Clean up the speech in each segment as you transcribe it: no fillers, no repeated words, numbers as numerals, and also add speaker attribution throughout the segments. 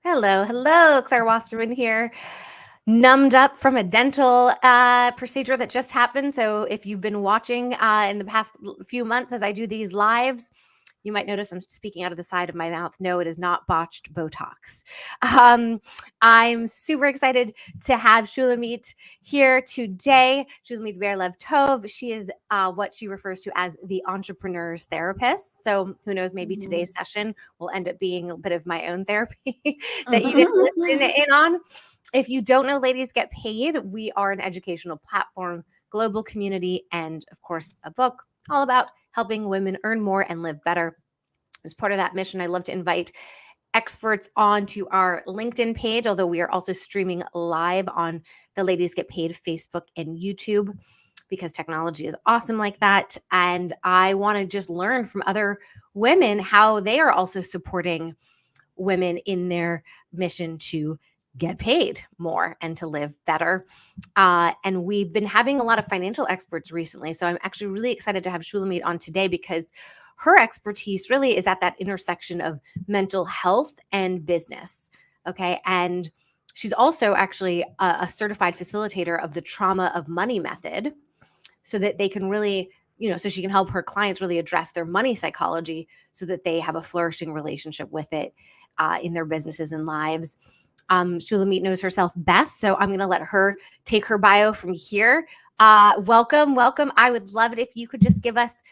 Speaker 1: Hello, hello. Claire Wasserman here. Numbed up from a dental procedure that just happened. So if you've been watching in the past few months as I do these lives, you might notice I'm speaking out of the side of my mouth. No, it is not botched Botox. I'm super excited to have Shulamit here today. Shulamit Ber Levtov. She is what she refers to as the entrepreneur's therapist. So who knows, maybe today's session will end up being a bit of my own therapy that you get to listen in on. If you don't know Ladies Get Paid, we are an educational platform, global community, and of course, a book all about helping women earn more and live better. As part of that mission, I love to invite experts onto our LinkedIn page, although we are also streaming live on the Ladies Get Paid Facebook and YouTube because technology is awesome like that. And I want to just learn from other women how they are also supporting women in their mission to get paid more and to live better. And we've been having a lot of financial experts recently. So I'm actually really excited to have Shulamit on today because her expertise really is at that intersection of mental health and business. Okay. And she's also actually a certified facilitator of the trauma of money method so that they can really, so she can help her clients really address their money psychology so that they have a flourishing relationship with it in their businesses and lives. Shulamit knows herself best, so I'm going to let her take her bio from here. Welcome. I would love it if you could just give us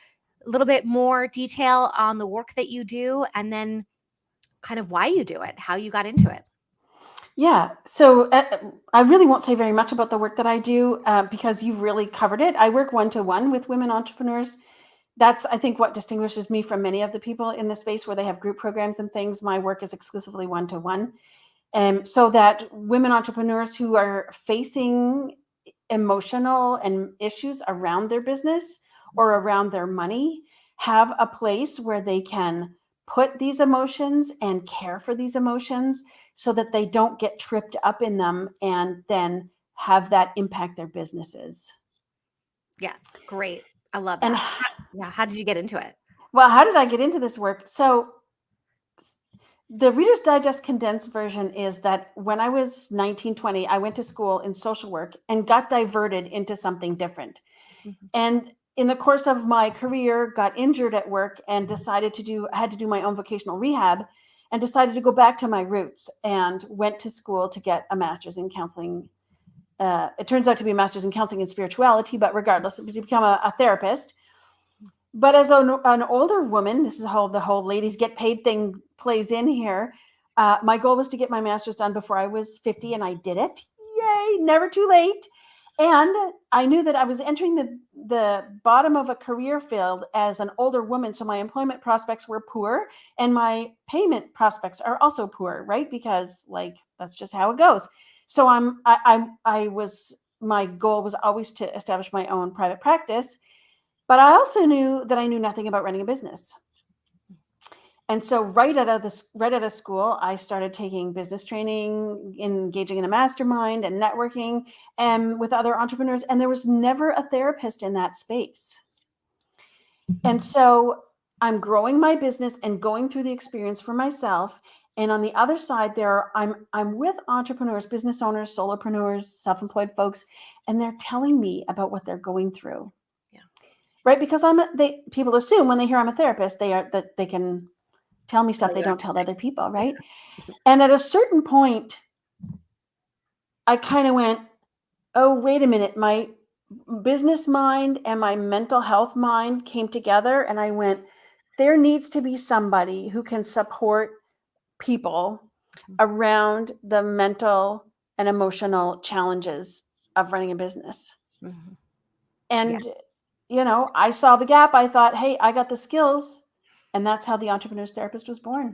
Speaker 1: a little bit more detail on the work that you do and then kind of why you do it, how you got into it.
Speaker 2: Yeah. So I really won't say very much about the work that I do because you've really covered it. I work one-to-one with women entrepreneurs. That's, I think, what distinguishes me from many of the people in the space where they have group programs and things. My work is exclusively one-to-one. So that women entrepreneurs who are facing emotional and issues around their business or around their money have a place where they can put these emotions and care for these emotions so that they don't get tripped up in them and then have that impact their businesses.
Speaker 1: Yes, great. I love that. How did you get into it?
Speaker 2: Well, how did I get into this work? So the Reader's Digest condensed version is that when I was 19, 20, I went to school in social work and got diverted into something different. Mm-hmm. And in the course of my career, got injured at work and had to do my own vocational rehab and decided to go back to my roots and went to school to get a master's in counseling. It turns out to be a master's in counseling and spirituality, but regardless, to become a therapist. But as an older woman, this is how the whole ladies get paid thing plays in here. My goal was to get my master's done before I was 50, and I did it. Yay, never too late. And I knew that I was entering the bottom of a career field as an older woman, so my employment prospects were poor, and my payment prospects are also poor, right? Because that's just how it goes. So my goal was always to establish my own private practice. But I also knew that I knew nothing about running a business. And so right out of school, I started taking business training, engaging in a mastermind and networking with other entrepreneurs. And there was never a therapist in that space. And so I'm growing my business and going through the experience for myself. And on the other side, I'm with entrepreneurs, business owners, solopreneurs, self-employed folks, and they're telling me about what they're going through. Right, because people assume when they hear I'm a therapist, that they can tell me stuff they don't tell other people, right? And at a certain point, I kind of went, oh, wait a minute, my business mind and my mental health mind came together, and I went, there needs to be somebody who can support people around the mental and emotional challenges of running a business. Mm-hmm. And I saw the gap. I thought, hey, I got the skills. And that's how the Entrepreneur's Therapist was born.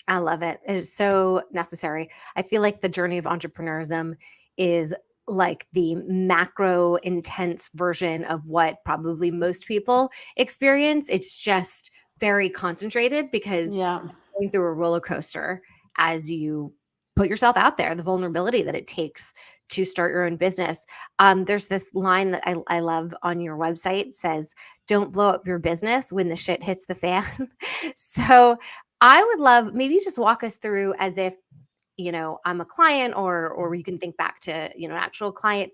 Speaker 1: I love it. It's so necessary. I feel like the journey of entrepreneurism is like the macro intense version of what probably most people experience. It's just very concentrated because you're going through a roller coaster as you put yourself out there, the vulnerability that it takes to start your own business. There's this line that I love on your website says, don't blow up your business when the shit hits the fan. So I would love, maybe just walk us through as if, I'm a client, or you can think back to, an actual client,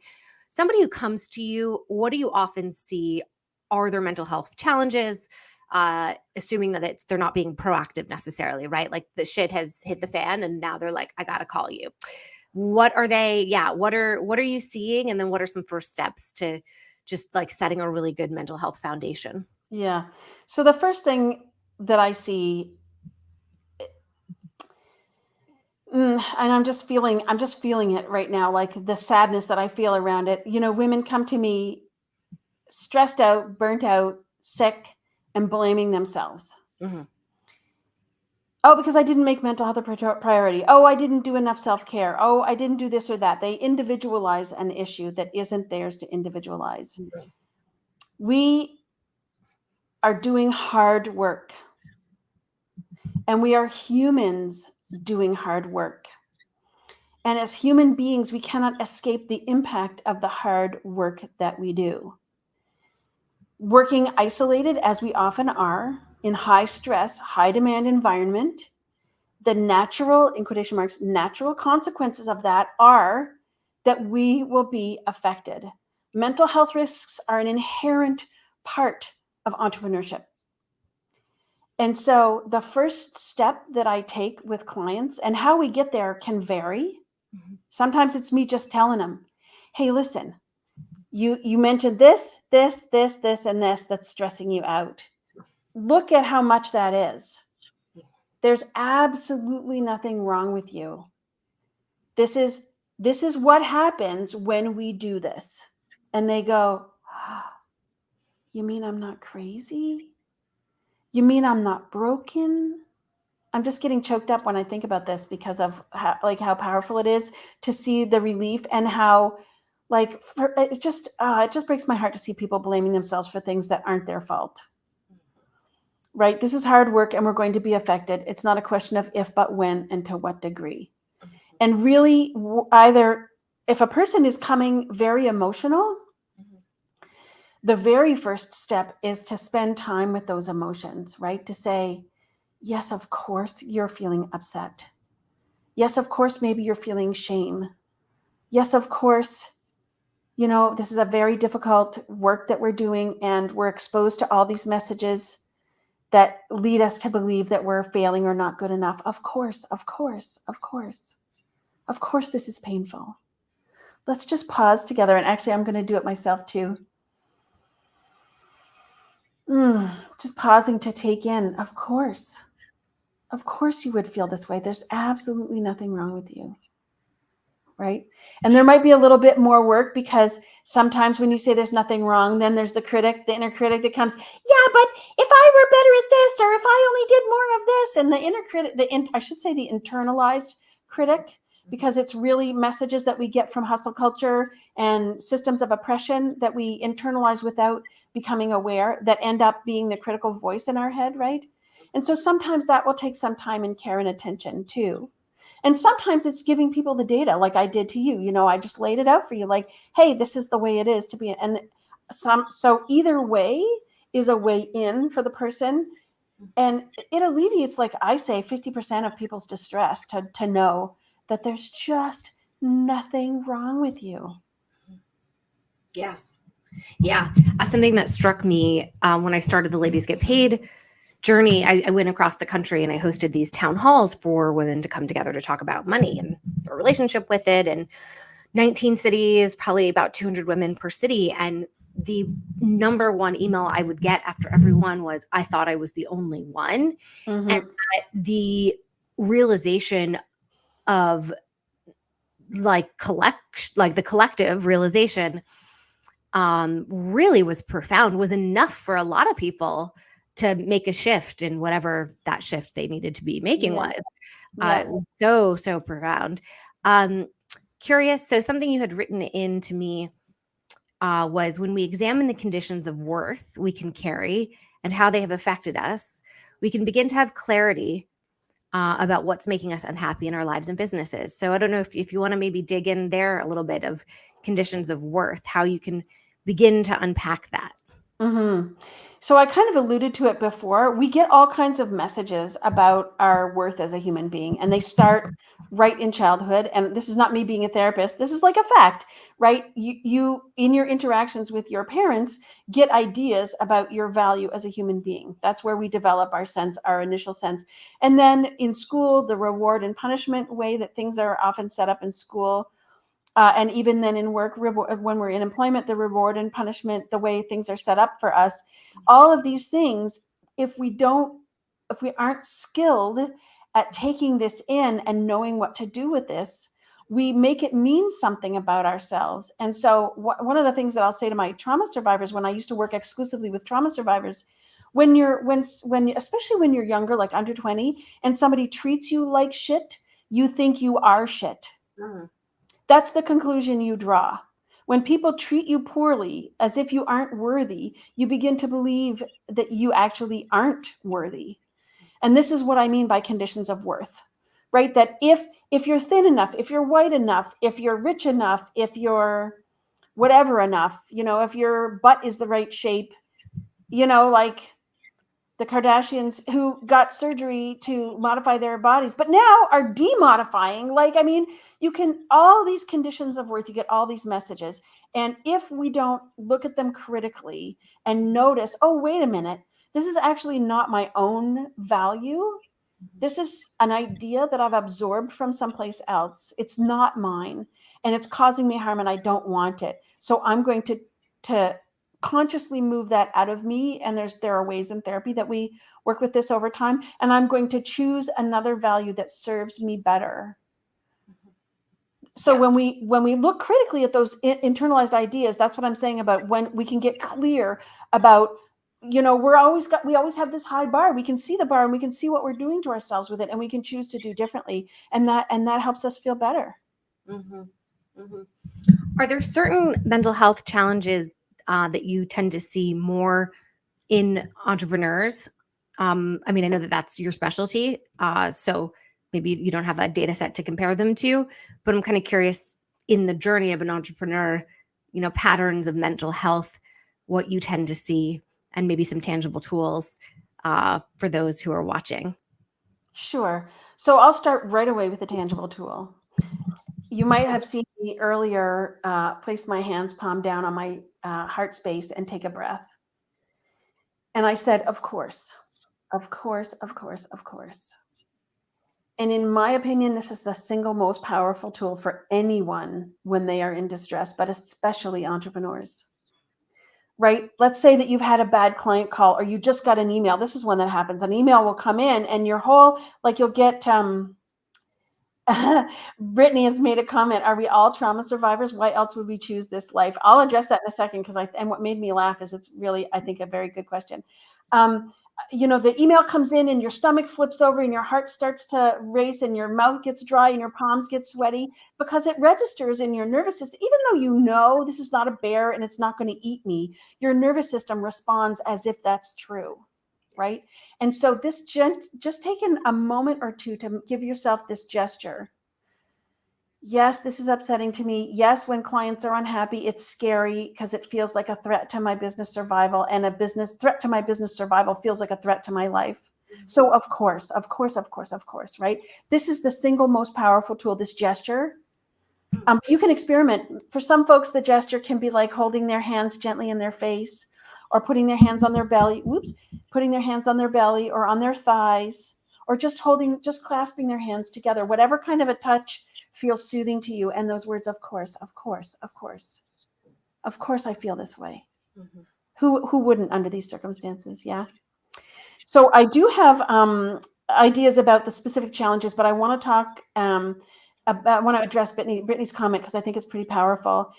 Speaker 1: somebody who comes to you, what do you often see are their mental health challenges? Assuming that they're not being proactive necessarily, right? Like the shit has hit the fan and now they're like, I got to call you. What are they? Yeah. What are you seeing? And then what are some first steps to just like setting a really good mental health foundation?
Speaker 2: Yeah. So the first thing that I see, and I'm just feeling it right now, like the sadness that I feel around it. Women come to me stressed out, burnt out, sick, and blaming themselves.
Speaker 1: Mm-hmm.
Speaker 2: Oh, because I didn't make mental health a priority. Oh, I didn't do enough self-care. Oh, I didn't do this or that. They individualize an issue that isn't theirs to individualize. Mm-hmm. We are doing hard work, and we are humans doing hard work. And as human beings, we cannot escape the impact of the hard work that we do. Working isolated, as we often are, in high stress, high demand environment, the natural, in quotation marks, natural consequences of that are that we will be affected. Mental health risks are an inherent part of entrepreneurship. And so the first step that I take with clients, and how we get there can vary. Mm-hmm. Sometimes it's me just telling them, hey, listen, you mentioned this, and this that's stressing you out. Look at how much that is. There's absolutely nothing wrong with you. This is what happens when we do this. And they go, oh, you mean I'm not crazy? You mean I'm not broken? I'm just getting choked up when I think about this because of how powerful it is to see the relief, and how it just breaks my heart to see people blaming themselves for things that aren't their fault. Right? This is hard work and we're going to be affected. It's not a question of if, but when, and to what degree. And really, either if a person is coming very emotional, the very first step is to spend time with those emotions, right? To say, yes, of course, you're feeling upset. Yes, of course, maybe you're feeling shame. Yes, of course, this is a very difficult work that we're doing, and we're exposed to all these messages that lead us to believe that we're failing or not good enough. Of course, this is painful. Let's just pause together. And actually, I'm going to do it myself too. Just pausing to take in. Of course you would feel this way. There's absolutely nothing wrong with you. Right? And there might be a little bit more work, because sometimes when you say there's nothing wrong, then there's the inner critic that comes, yeah, but if I were better at this, or if I only did more of this, and the inner critic, I should say the internalized critic, because it's really messages that we get from hustle culture and systems of oppression that we internalize without becoming aware, that end up being the critical voice in our head, right? And so sometimes that will take some time and care and attention too. And sometimes it's giving people the data, like I did to you. I just laid it out for you, like, hey, this is the way it is to be. And so either way is a way in for the person. And it alleviates, like I say, 50% of people's distress to know that there's just nothing wrong with you.
Speaker 1: Yes. Yeah. Something that struck me when I started the Ladies Get Paid journey, I went across the country and I hosted these town halls for women to come together to talk about money and their relationship with it. And 19 cities, probably about 200 women per city. And the number one email I would get after everyone was, I thought I was the only one. Mm-hmm. And the realization of the collective realization really was profound, was enough for a lot of people to make a shift in whatever that shift they needed to be making was. So profound. Curious. So something you had written in to me was, when we examine the conditions of worth we can carry and how they have affected us, we can begin to have clarity about what's making us unhappy in our lives and businesses. So I don't know if you want to maybe dig in there a little bit of conditions of worth, how you can begin to unpack that.
Speaker 2: Mm-hmm. So I kind of alluded to it before. We get all kinds of messages about our worth as a human being, and they start right in childhood. And this is not me being a therapist. This is like a fact, right? You in your interactions with your parents get ideas about your value as a human being. That's where we develop our initial sense. And then in school, the reward and punishment way that things are often set up in school. And even then in work, when we're in employment, the reward and punishment, the way things are set up for us, all of these things, if we aren't skilled at taking this in and knowing what to do with this, we make it mean something about ourselves. And so one of the things that I'll say to my trauma survivors, when I used to work exclusively with trauma survivors, especially when you're younger, like under 20, and somebody treats you like shit, you think you are shit. Mm-hmm. That's the conclusion you draw. When people treat you poorly, as if you aren't worthy, you begin to believe that you actually aren't worthy. And this is what I mean by conditions of worth, right? That if you're thin enough, if you're white enough, if you're rich enough, if you're whatever enough, if your butt is the right shape, like the Kardashians who got surgery to modify their bodies, but now are demodifying. All these conditions of worth, you get all these messages. And if we don't look at them critically and notice, oh, wait a minute, this is actually not my own value. This is an idea that I've absorbed from someplace else. It's not mine, and it's causing me harm, and I don't want it. So I'm going to consciously move that out of me. And there are ways in therapy that we work with this over time. And I'm going to choose another value that serves me better. So when we look critically at those internalized ideas, that's what I'm saying about when we can get clear about, we always have this high bar. We can see the bar and we can see what we're doing to ourselves with it, and we can choose to do differently. And that helps us feel better.
Speaker 1: Mm-hmm. Mm-hmm. Are there certain mental health challenges that you tend to see more in entrepreneurs? I know that that's your specialty. So maybe you don't have a data set to compare them to, but I'm kind of curious in the journey of an entrepreneur, patterns of mental health, what you tend to see, and maybe some tangible tools for those who are watching.
Speaker 2: Sure. So I'll start right away with a tangible tool. You might have seen me earlier place my hands palm down on my heart space and take a breath. And I said, of course, of course, of course, of course. And in my opinion, this is the single most powerful tool for anyone when they are in distress, but especially entrepreneurs. Right? Let's say that you've had a bad client call, or you just got an email. This is when that happens. An email will come in and your whole, you'll get, Brittany has made a comment. Are we all trauma survivors? Why else would we choose this life? I'll address that in a second, and what made me laugh is it's really, I think, a very good question. The email comes in and your stomach flips over and your heart starts to race and your mouth gets dry and your palms get sweaty because it registers in your nervous system. Even though this is not a bear and it's not going to eat me, your nervous system responds as if that's true. Right? And so this just taking a moment or two to give yourself this gesture. Yes, this is upsetting to me. Yes, when clients are unhappy, it's scary because it feels like a threat to my business survival, and a business threat to my business survival feels like a threat to my life. Mm-hmm. So of course, right? This is the single most powerful tool, this gesture. You can experiment. For some folks, the gesture can be like holding their hands gently in their face, or putting their hands on their belly, putting their hands on their belly or on their thighs, or just clasping their hands together, whatever kind of a touch feels soothing to you. And those words, of course, of course, of course, of course, I feel this way. Mm-hmm. Who wouldn't under these circumstances? Yeah. So I do have ideas about the specific challenges, but I want to talk I want to address Brittany's comment because I think it's pretty powerful.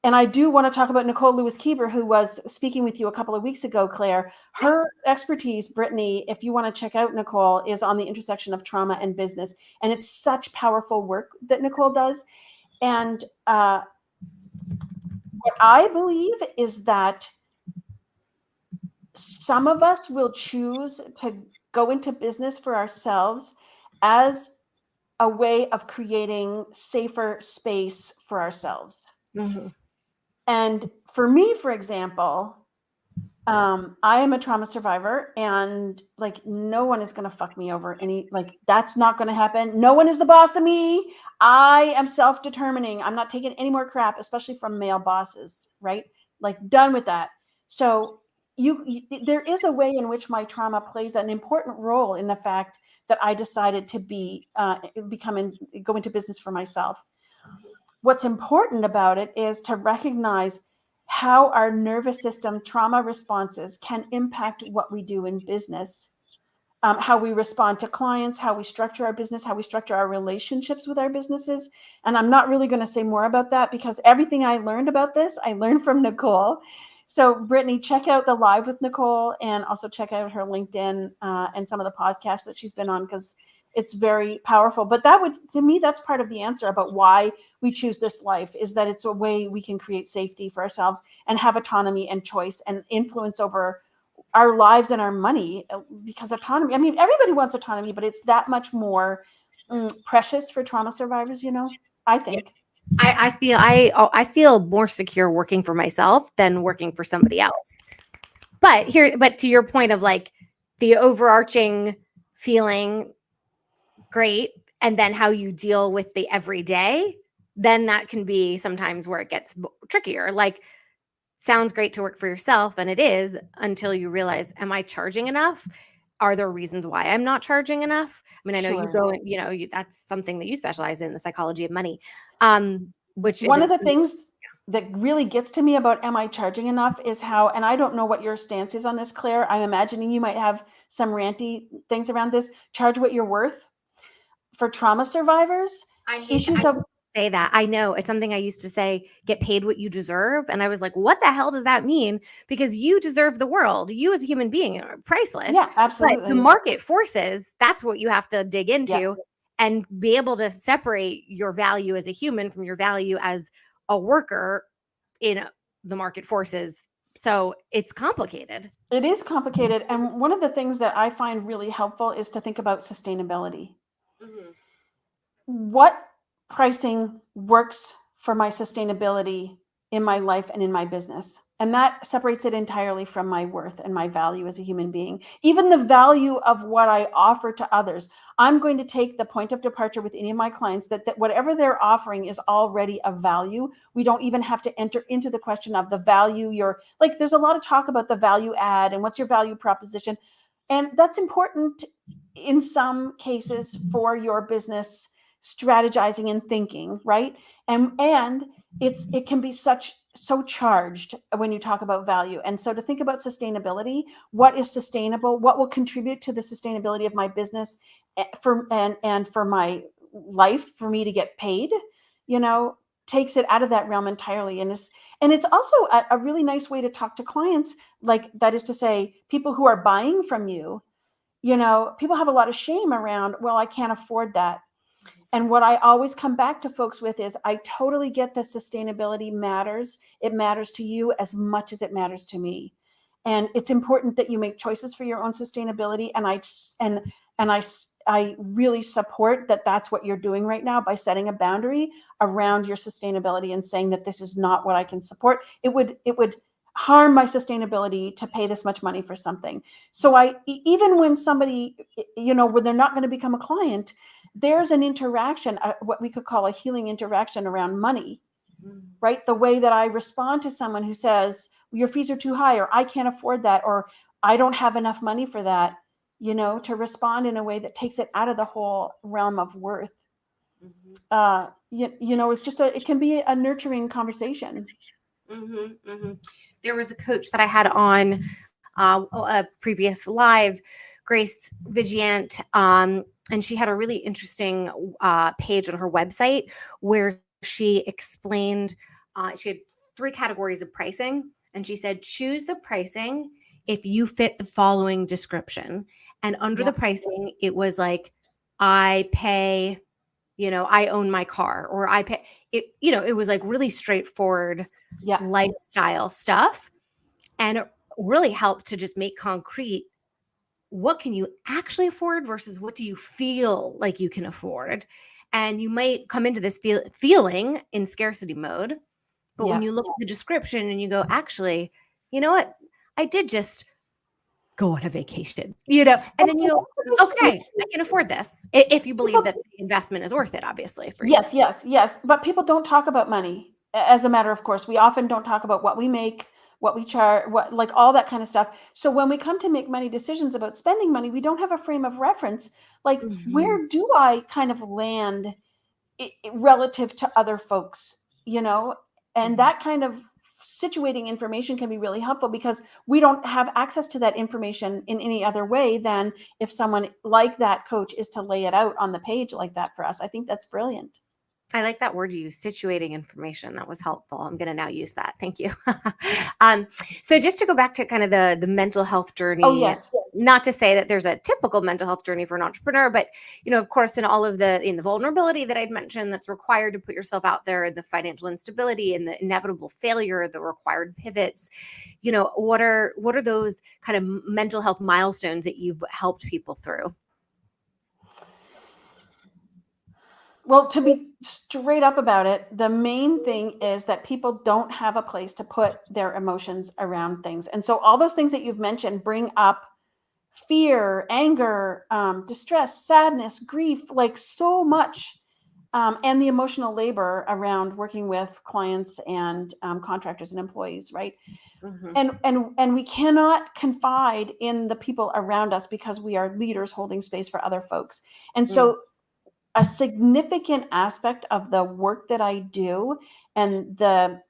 Speaker 2: And I do want to talk about Nicole Lewis-Keeber, who was speaking with you a couple of weeks ago, Claire. Her expertise, Brittany, if you want to check out Nicole, is on the intersection of trauma and business. And it's such powerful work that Nicole does. And what I believe is that some of us will choose to go into business for ourselves as a way of creating safer space for ourselves. Mm-hmm. And for me, for example, I am a trauma survivor, and like no one is going to fuck me over that's not going to happen. No one is the boss of me. I am self-determining. I'm not taking any more crap, especially from male bosses, right? Like done with that. So there is a way in which my trauma plays an important role in the fact that I decided to go into business for myself. What's important about it is to recognize how our nervous system trauma responses can impact what we do in business, how we respond to clients, how we structure our business, how we structure our relationships with our businesses. And I'm not really going to say more about that because everything I learned about this, I learned from Nicole. So Brittany, check out the live with Nicole and also check out her LinkedIn and some of the podcasts that she's been on because it's very powerful. But to me, that's part of the answer about why we choose this life, is that it's a way we can create safety for ourselves and have autonomy and choice and influence over our lives and our money. Because autonomy, I mean, everybody wants autonomy, but it's that much more precious for trauma survivors, I think.
Speaker 1: I feel more secure working for myself than working for somebody else. But to your point of like the overarching feeling great, and then how you deal with the everyday, then that can be sometimes where it gets trickier. Like, sounds great to work for yourself, and it is, until you realize, am I charging enough? Are there reasons why I'm not charging enough? I mean, I know you
Speaker 2: Sure.
Speaker 1: go and, that's something that you specialize in, the psychology of money. Which
Speaker 2: One of the things that really gets to me about am I charging enough is how, and I don't know what your stance is on this, Claire. I'm imagining you might have some ranty things around this. Charge what you're worth. For trauma survivors, issues of
Speaker 1: say that. I know it's something I used to say, get paid what you deserve. And I was like, what the hell does that mean? Because you deserve the world. You as a human being are priceless.
Speaker 2: Yeah,
Speaker 1: But
Speaker 2: absolutely.
Speaker 1: the market forces, that's what you have to dig into.
Speaker 2: Yeah.
Speaker 1: And be able to separate your value as a human from your value as a worker in the market forces. So it's complicated.
Speaker 2: It is complicated. And one of the things that I find really helpful is to think about sustainability. What pricing works for my sustainability in my life and in my business? And that separates it entirely from my worth and my value as a human being. Even the value of what I offer to others. I'm going to take the point of departure with any of my clients that whatever they're offering is already of value. We don't even have to enter into the question of the value. There's a lot of talk about the value add and what's your value proposition. And that's important in some cases for your business strategizing and thinking, right? And it can be so charged when you talk about value. And so to think about sustainability, what is sustainable, what will contribute to the sustainability of my business for my life, for me to get paid, takes it out of that realm entirely. And it's also a really nice way to talk to clients, like that is to say, people who are buying from you. People have a lot of shame around, well, I can't afford that. And what I always come back to folks with is, I totally get that sustainability matters. It matters to you as much as it matters to me. And it's important that you make choices for your own sustainability. And I really support that that's what you're doing right now by setting a boundary around your sustainability and saying that this is not what I can support. It would harm my sustainability to pay this much money for something. So even when somebody, when they're not going to become a client, there's an interaction, what we could call a healing interaction around money, right? The way that I respond to someone who says, your fees are too high, or I can't afford that, or I don't have enough money for that, to respond in a way that takes it out of the whole realm of worth. It's just it can be a nurturing conversation.
Speaker 1: There was a coach that I had on a previous live, Grace Vigilant, and she had a really interesting page on her website where she explained, she had 3 categories of pricing. And she said, choose the pricing if you fit the following description. And under the pricing, it was like, I pay, I own my car, or I pay it, it was like really straightforward lifestyle stuff. And it really helped to just make concrete, what can you actually afford versus what do you feel like you can afford? And you might come into this feeling in scarcity mode, but when you look at the description and you go, actually, you know what? I did just go on a vacation, and then you, okay, I can afford this if you believe that the investment is worth it, obviously, for you.
Speaker 2: Yes. But people don't talk about money as a matter of course. We often don't talk about what we make, what we charge, what, like all that kind of stuff. So when we come to make money decisions about spending money, we don't have a frame of reference. Like, where do I kind of land relative to other folks, and that kind of situating information can be really helpful because we don't have access to that information in any other way than if someone like that coach is to lay it out on the page like that for us. I think that's brilliant.
Speaker 1: I like that word you used, situating information. That was helpful. I'm going to now use that. Thank you. So just to go back to kind of the mental health journey.
Speaker 2: Oh, yes.
Speaker 1: Not to say that there's a typical mental health journey for an entrepreneur, but of course, in all of the vulnerability that I'd mentioned that's required to put yourself out there, the financial instability and the inevitable failure, the required pivots, what are those kind of mental health milestones that you've helped people through?
Speaker 2: Well, to be straight up about it, the main thing is that people don't have a place to put their emotions around things. And so all those things that you've mentioned bring up fear, anger, distress, sadness, grief, like so much, and the emotional labor around working with clients and contractors and employees, right? And we cannot confide in the people around us because we are leaders holding space for other folks. And so a significant aspect of the work that I do and the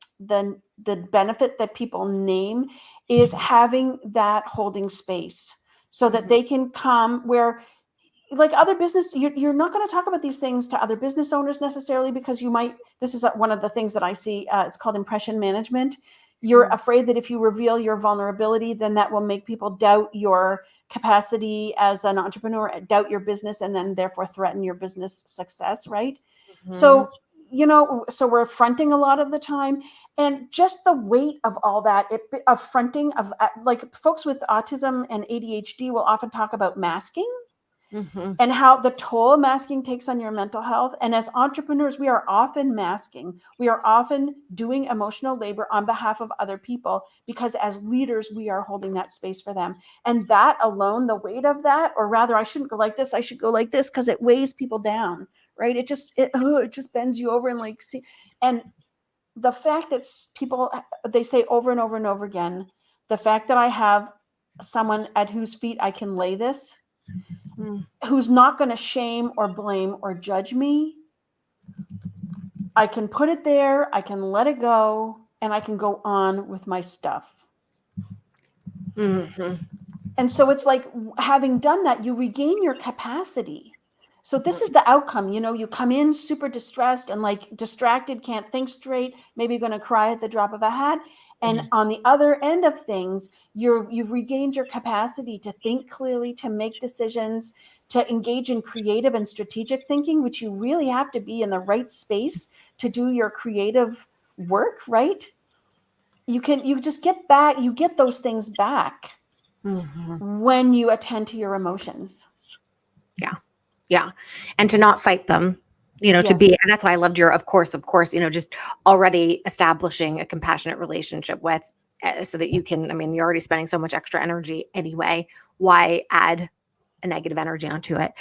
Speaker 2: benefit that people name is having that holding space so that they can come where, like other business, you're not going to talk about these things to other business owners necessarily because this is one of the things that I see, it's called impression management. You're afraid that if you reveal your vulnerability, then that will make people doubt your capacity as an entrepreneur, doubt your business, and then therefore threaten your business success, right? So, so we're fronting a lot of the time. And just the weight of all that, of fronting, of like folks with autism and ADHD will often talk about masking. And how the toll masking takes on your mental health. And as entrepreneurs, we are often masking. We are often doing emotional labor on behalf of other people because as leaders, we are holding that space for them. And that alone, the weight of that, or rather, I shouldn't go like this, I should go like this because it weighs people down, right? It just bends you over and like, see. And the fact that people, they say over and over and over again, the fact that I have someone at whose feet I can lay this, who's not going to shame or blame or judge me. I can put it there, I can let it go, and I can go on with my stuff. And so it's like, having done that, you regain your capacity. So this is the outcome. You come in super distressed and like distracted, can't think straight, maybe going to cry at the drop of a hat. And on the other end of things, you've regained your capacity to think clearly, to make decisions, to engage in creative and strategic thinking, which you really have to be in the right space to do your creative work, right? You just get back, you get those things back when you attend to your emotions.
Speaker 1: Yeah. And to not fight them, to be, and that's why I loved your, of course, just already establishing a compassionate relationship with, so that you can, you're already spending so much extra energy anyway. Why add a negative energy onto it?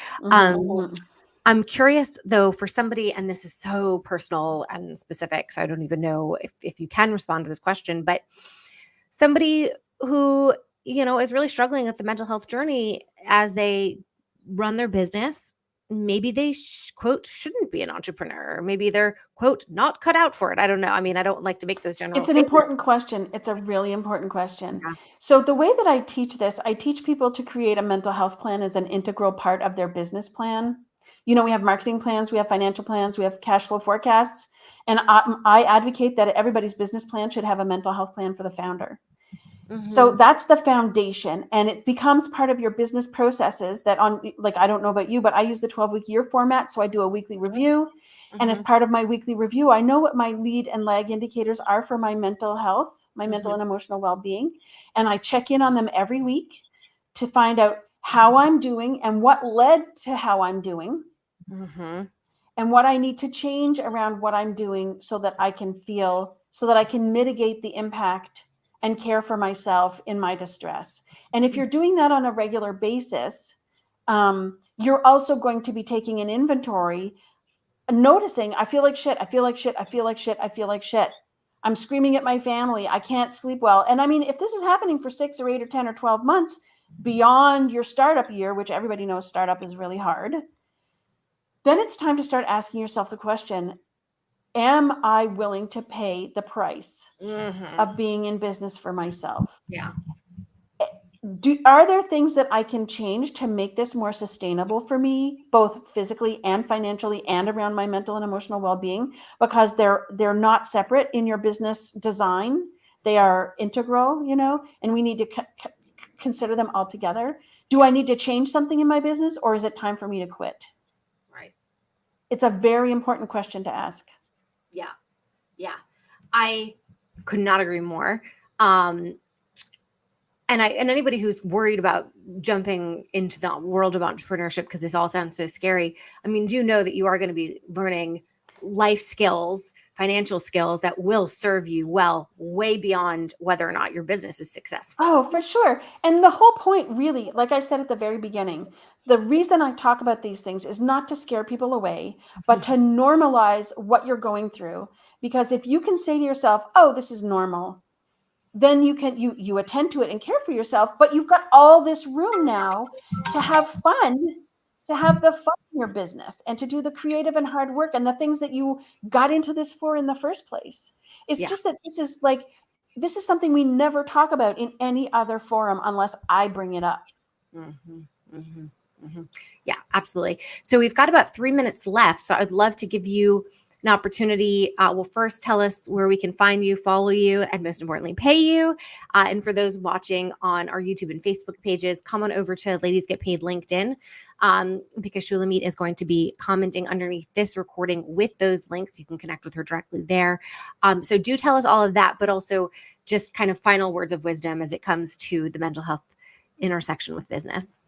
Speaker 1: I'm curious though, for somebody, and this is so personal and specific, so I don't even know if you can respond to this question, but somebody who, is really struggling with the mental health journey as they run their business, maybe they quote shouldn't be an entrepreneur. Maybe they're quote not cut out for it. I don't know. I don't like to make those general
Speaker 2: statements. It's an important question. It's a really important question. Yeah. So the way that I teach this, I teach people to create a mental health plan as an integral part of their business plan. We have marketing plans, we have financial plans, we have cash flow forecasts. And I advocate that everybody's business plan should have a mental health plan for the founder. So that's the foundation, and it becomes part of your business processes that I don't know about you, but I use the 12-week year format. So I do a weekly review. And as part of my weekly review, I know what my lead and lag indicators are for my mental health, my mental and emotional well-being. And I check in on them every week to find out how I'm doing and what led to how I'm doing. And what I need to change around what I'm doing so that I can mitigate the impact and care for myself in my distress. And if you're doing that on a regular basis, you're also going to be taking an inventory, noticing, I feel like shit, I feel like shit, I feel like shit, I feel like shit. I'm screaming at my family. I can't sleep well. And I mean, if this is happening for 6 or 8 or 10 or 12 months beyond your startup year, which everybody knows startup is really hard, then it's time to start asking yourself the question, am I willing to pay the price of being in business for myself?
Speaker 1: Yeah.
Speaker 2: Are there things that I can change to make this more sustainable for me, both physically and financially, and around my mental and emotional well-being? Because they're not separate in your business design. They are integral, and we need to consider them all together. Do I need to change something in my business, or is it time for me to quit?
Speaker 1: Right.
Speaker 2: It's a very important question to ask.
Speaker 1: Yeah. Yeah. I could not agree more. And anybody who's worried about jumping into the world of entrepreneurship, because this all sounds so scary, I mean, do you know that you are going to be learning life skills, financial skills that will serve you well, way beyond whether or not your business is successful?
Speaker 2: Oh, for sure. And the whole point, really, like I said at the very beginning, the reason I talk about these things is not to scare people away, but to normalize what you're going through. Because if you can say to yourself, oh, this is normal, then you attend to it and care for yourself, but you've got all this room now to have fun, to have the fun in your business, and to do the creative and hard work and the things that you got into this for in the first place. It's just that this is something we never talk about in any other forum unless I bring it up.
Speaker 1: Yeah, absolutely. So we've got about 3 minutes left. So I'd love to give you an opportunity. Well, first tell us where we can find you, follow you, and most importantly, pay you. And for those watching on our YouTube and Facebook pages, come on over to Ladies Get Paid LinkedIn, because Shulamit is going to be commenting underneath this recording with those links. You can connect with her directly there. So do tell us all of that, but also just kind of final words of wisdom as it comes to the mental health intersection with business.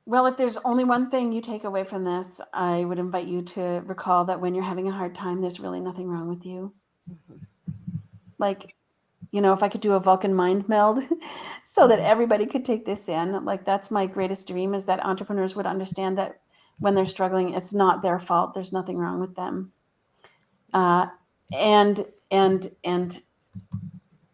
Speaker 2: Well, if there's only one thing you take away from this, I would invite you to recall that when you're having a hard time, there's really nothing wrong with you. Like, if I could do a Vulcan mind meld so that everybody could take this in, like, that's my greatest dream, is that entrepreneurs would understand that when they're struggling, it's not their fault. There's nothing wrong with them. And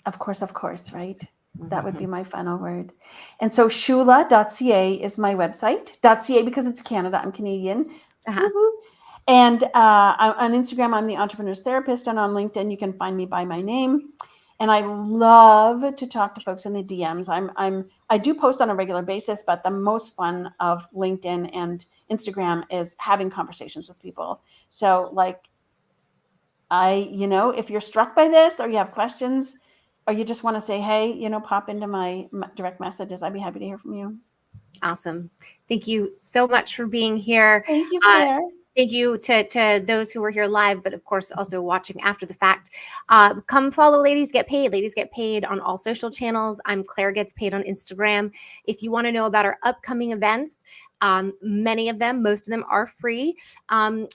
Speaker 2: of course, right? That would be my final word. And so shula.ca is my website. .ca because it's Canada. I'm Canadian. And on Instagram, I'm the Entrepreneur's Therapist. And on LinkedIn, you can find me by my name. And I love to talk to folks in the DMs. I do post on a regular basis, but the most fun of LinkedIn and Instagram is having conversations with people. So like, if you're struck by this, or you have questions, or you just want to say, hey, pop into my direct messages, I'd be happy to hear from you.
Speaker 1: Awesome. Thank you so much for being here.
Speaker 2: Thank you, Claire.
Speaker 1: Thank you to those who were here live, but of course also watching after the fact. Come follow Ladies Get Paid. Ladies Get Paid on all social channels. I'm Claire Gets Paid on Instagram. If you want to know about our upcoming events, many of them, most of them are free.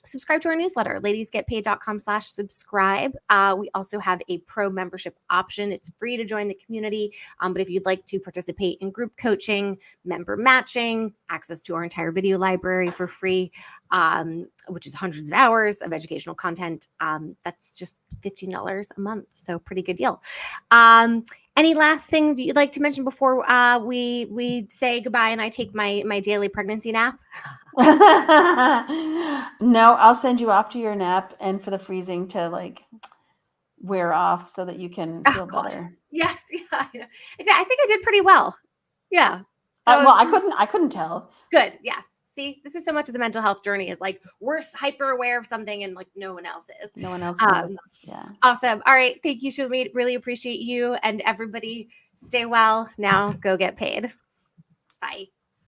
Speaker 1: Subscribe to our newsletter, ladiesgetpaid.com/subscribe. We also have a pro membership option. It's free to join the community. But if you'd like to participate in group coaching, member matching, access to our entire video library for free, which is hundreds of hours of educational content, that's just $15 a month. So pretty good deal. Any last things you'd like to mention before we say goodbye and I take my daily pregnancy nap?
Speaker 2: No, I'll send you off to your nap and for the freezing to wear off so that you can feel better.
Speaker 1: Yes, yeah, I think I did pretty well. Yeah.
Speaker 2: I couldn't tell.
Speaker 1: Good. Yes. See, this is so much of the mental health journey is we're hyper aware of something and no one else is.
Speaker 2: No one else knows. Yeah.
Speaker 1: Awesome. All right. Thank you, Shulamit. Really appreciate you, and everybody stay well. Now go get paid. Bye.